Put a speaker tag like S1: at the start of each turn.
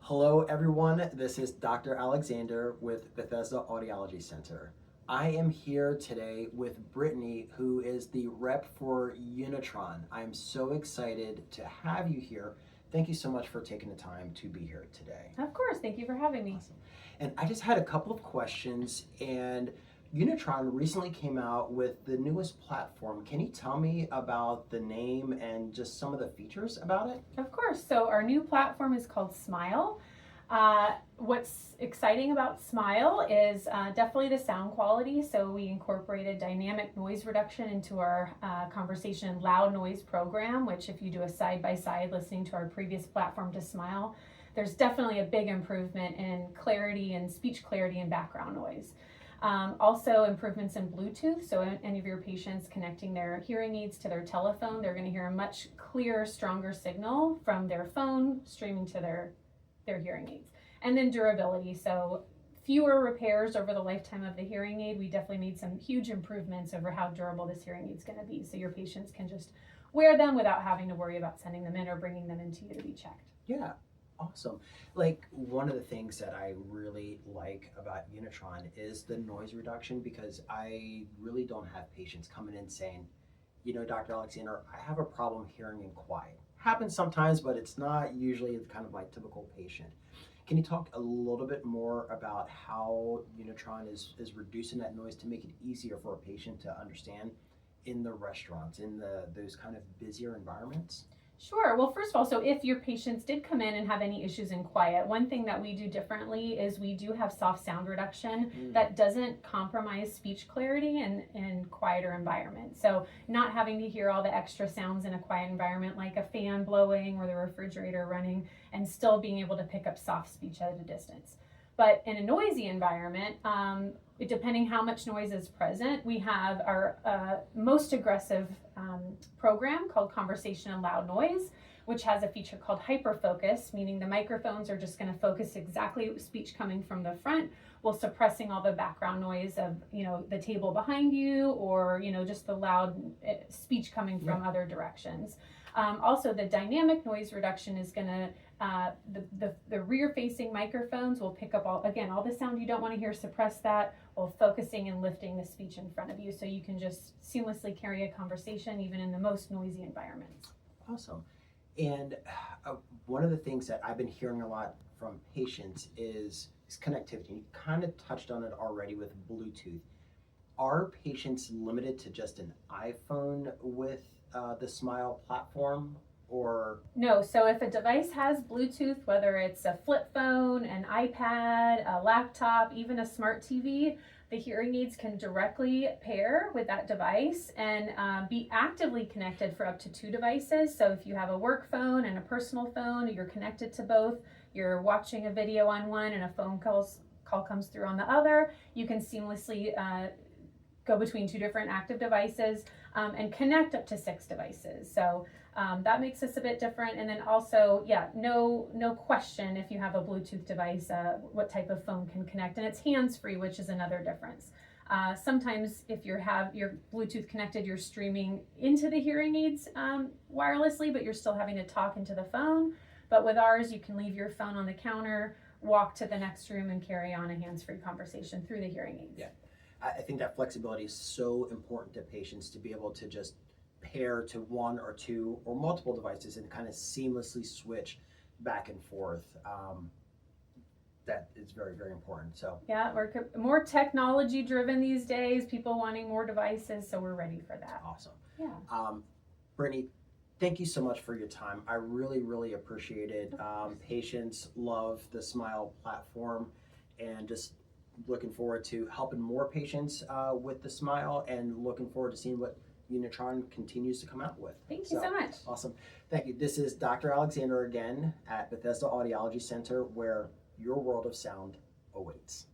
S1: Hello everyone, this is Dr. Alexander with Bethesda Audiology Center. I am here today with Brittany, who is the rep for Unitron. I'm so excited to have you here. Thank you so much for taking the time to be here today.
S2: Of course, thank you for having me.
S1: Awesome. And I just had a couple of questions, and Unitron recently came out with the newest platform. Can you tell me about the name and just some of the features about it?
S2: Of course, so our new platform is called Smile. What's exciting about Smile is definitely the sound quality. So we incorporated dynamic noise reduction into our conversation loud noise program, which if you do a side-by-side listening to our previous platform to Smile, there's definitely a big improvement in clarity and speech clarity and background noise. Also improvements in Bluetooth, so any of your patients connecting their hearing aids to their telephone, they're going to hear a much clearer, stronger signal from their phone streaming to their hearing aids. And then durability, so fewer repairs over the lifetime of the hearing aid. We definitely made some huge improvements over how durable this hearing aid is going to be, so your patients can just wear them without having to worry about sending them in or bringing them into you to be checked.
S1: Yeah. Awesome. Like, one of the things that I really like about Unitron is the noise reduction, because I really don't have patients coming in saying, you know, Dr. Alexander, I have a problem hearing in quiet. Happens sometimes, but it's not usually kind of my typical patient. Can you talk a little bit more about how Unitron is reducing that noise to make it easier for a patient to understand in the restaurants, in those kind of busier environments?
S2: Sure. Well, first of all, so if your patients did come in and have any issues in quiet, one thing that we do differently is we do have soft sound reduction that doesn't compromise speech clarity in quieter environments. So not having to hear all the extra sounds in a quiet environment like a fan blowing or the refrigerator running, and still being able to pick up soft speech at a distance. But in a noisy environment, depending how much noise is present, we have our most aggressive program called Conversation and Loud Noise, which has a feature called hyperfocus, meaning the microphones are just going to focus exactly speech coming from the front, while suppressing all the background noise of, you know, the table behind you, or, you know, just the loud speech coming from other directions. Also, the dynamic noise reduction is going to the rear-facing microphones will pick up all the sound you don't want to hear, suppress that, while focusing and lifting the speech in front of you, so you can just seamlessly carry a conversation even in the most noisy environments.
S1: Awesome. And one of the things that I've been hearing a lot from patients is connectivity. You kind of touched on it already with Bluetooth. Are patients limited to just an iPhone with the Smile platform? Or
S2: no, so if a device has Bluetooth, whether it's a flip phone, an iPad, a laptop, even a smart TV, the hearing aids can directly pair with that device and be actively connected for up to 2 devices. So if you have a work phone and a personal phone, you're connected to both, you're watching a video on one and a phone call comes through on the other, you can seamlessly go between 2 different active devices and connect up to 6 devices. So that makes us a bit different. And then also, no question, if you have a Bluetooth device, what type of phone can connect, and it's hands-free, which is another difference. Sometimes if you have your Bluetooth connected, you're streaming into the hearing aids wirelessly, but you're still having to talk into the phone. But with ours, you can leave your phone on the counter, walk to the next room, and carry on a hands-free conversation through the hearing aids.
S1: Yeah. I think that flexibility is so important to patients, to be able to just pair to 1 or 2 or multiple devices and kind of seamlessly switch back and forth. That is very, very important. So
S2: yeah, we're more technology driven these days, people wanting more devices, so we're ready for that.
S1: Awesome.
S2: Yeah.
S1: Brittany, thank you so much for your time. I really, really appreciate it. Patients love the Smile platform, and just looking forward to helping more patients with the Smile, and looking forward to seeing what Unitron continues to come out with.
S2: Thank you so much.
S1: Awesome. Thank you. This is Dr. Alexander again at Bethesda Audiology Center, where your world of sound awaits.